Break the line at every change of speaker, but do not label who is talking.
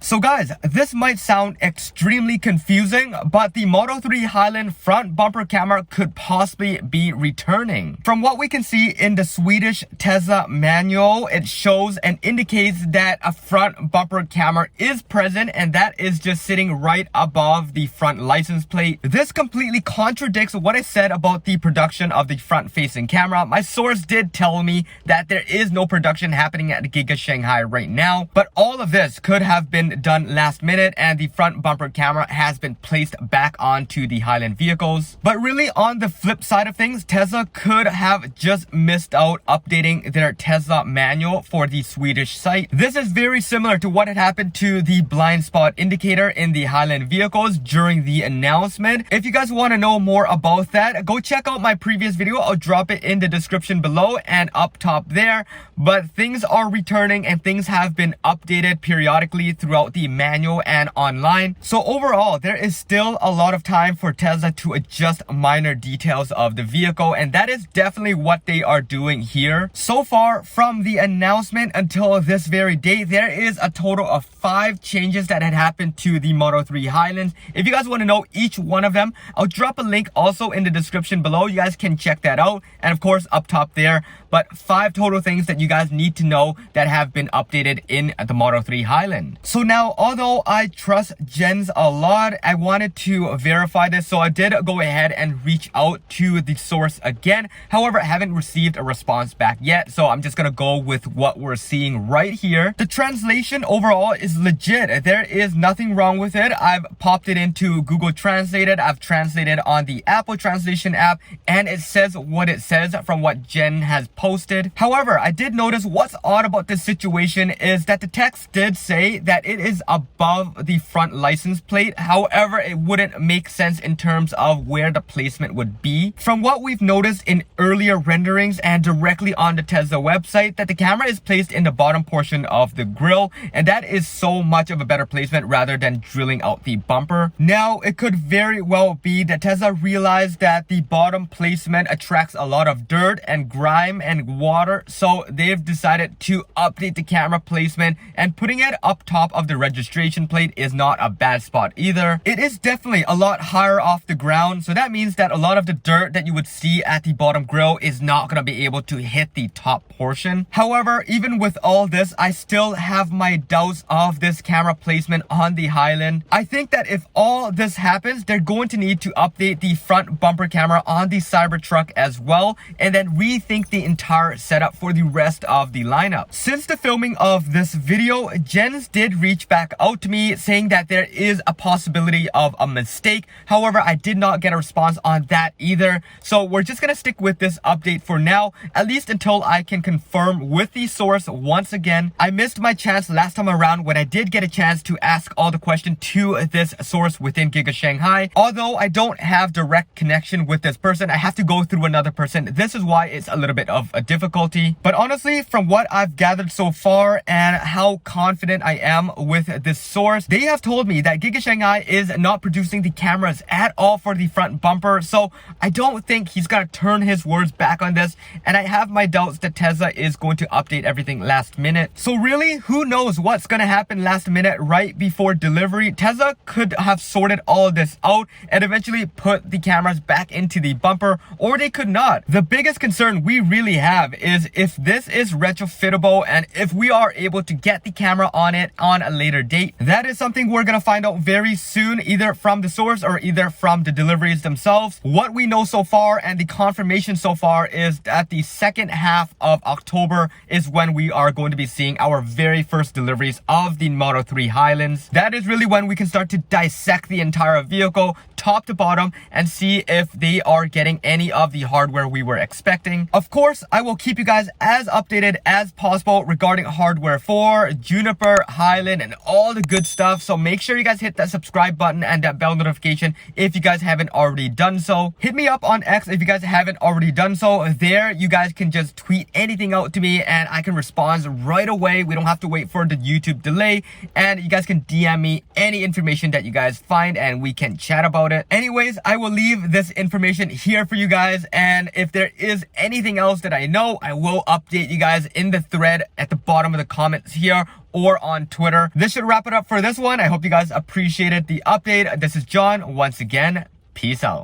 So guys, this might sound extremely confusing, but the Moto 3 Highland front bumper camera could possibly be returning. From what we can see in the Swedish Tesla manual, it shows and indicates that a front bumper camera is present, and that is just sitting right above the front license plate. This completely contradicts what I said about the production of the front facing camera. My source did tell me that there is no production happening at Giga Shanghai right now, but all of this could have been done last minute, and the front bumper camera has been placed back onto the Highland vehicles. But really, on the flip side of things, Tesla could have just missed out updating their Tesla manual for the Swedish site. This is very similar to what had happened to the blind spot indicator in the Highland vehicles during the announcement. If you guys want to know more about that, go check out my previous video. I'll drop it in the description below and up top there. But things are returning and things have been updated periodically throughout the manual and online. So overall, there is still a lot of time for Tesla to adjust minor details of the vehicle, and that is definitely what they are doing here. So far, from the announcement until this very day, there is a total of 5 changes that had happened to the Moto 3 Highlands. If you guys want to know each one of them, I'll drop a link also in the description below. You guys can check that out, and of course up top there. But 5 total things that you guys need to know that have been updated in the Moto 3 Highland. So now, although I trust Jens a lot, I wanted to verify this, so I did go ahead and reach out to the source again. However, I haven't received a response back yet, so I'm just gonna go with what we're seeing right here. The translation overall is legit. There is nothing wrong with it. I've popped it into Google Translated. I've translated on the Apple Translation app, and it says what it says from what Jen has posted. However, I did notice what's odd about this situation is that the text did say that it is above the front license plate. However, it wouldn't make sense in terms of where the placement would be. From what we've noticed in earlier renderings and directly on the Tesla website, that the camera is placed in the bottom portion of the grille, and that is so much of a better placement rather than drilling out the bumper. Now, it could very well be that Tesla realized that the bottom placement attracts a lot of dirt and grime and water, so they've decided to update the camera placement, and putting it up top of the registration plate is not a bad spot either. It is definitely a lot higher off the ground, so that means that a lot of the dirt that you would see at the bottom grille is not going to be able to hit the top portion. However, even with all this, I still have my doubts of this camera placement on the Highland. I think that if all this happens, they're going to need to update the front bumper camera on the Cybertruck as well, and then rethink the entire setup for the rest of the lineup. Since the filming of this video, Jens did reach back out to me saying that there is a possibility of a mistake. However, I did not get a response on that either. So we're just gonna stick with this update for now, at least until I can confirm with the source once again. I missed my chance last time around when I did get a chance to ask all the questions to this source within Giga Shanghai. Although I don't have direct connection with this person, I have to go through another person. This is why it's a little bit of a difficulty. But honestly, from what I've gathered so far and how confident I am with this source, they have told me that Giga Shanghai is not producing the cameras at all for the front bumper. So I don't think he's gonna turn his words back on this, and I have my doubts that Tesla is going to update everything last minute. So really, who knows what's gonna happen last minute right before delivery. Tesla could have sorted all of this out and eventually put the cameras back into the bumper, or they could not. The biggest concern we really have is if this is retrofittable and if we are able to get the camera on it on a later date. That is something we're gonna find out very soon, either from the source or either from the deliveries themselves. What we know so far and the confirmation so far is that the second half of October is when we are going to be seeing our very first deliveries of the Moto 3 Highlands. That is really when we can start to dissect the entire vehicle top to bottom and see if they are getting any of the hardware we were expecting. Of course, I will keep you guys as updated as possible regarding hardware for Juniper, Highland, and all the good stuff. So make sure you guys hit that subscribe button and that bell notification if you guys haven't already done so. Hit me up on X if you guys haven't already done so. There, you guys can just tweet anything out to me and I can respond right away. We don't have to wait for the YouTube delay, and you guys can DM me any information that you guys find and we can chat about it. it. Anyways, I will leave this information here for you guys, and if there is anything else that I know, I will update you guys in the thread at the bottom of the comments here or on Twitter. This should wrap it up for this one. I hope you guys appreciated the update. This is John. Once again, peace out.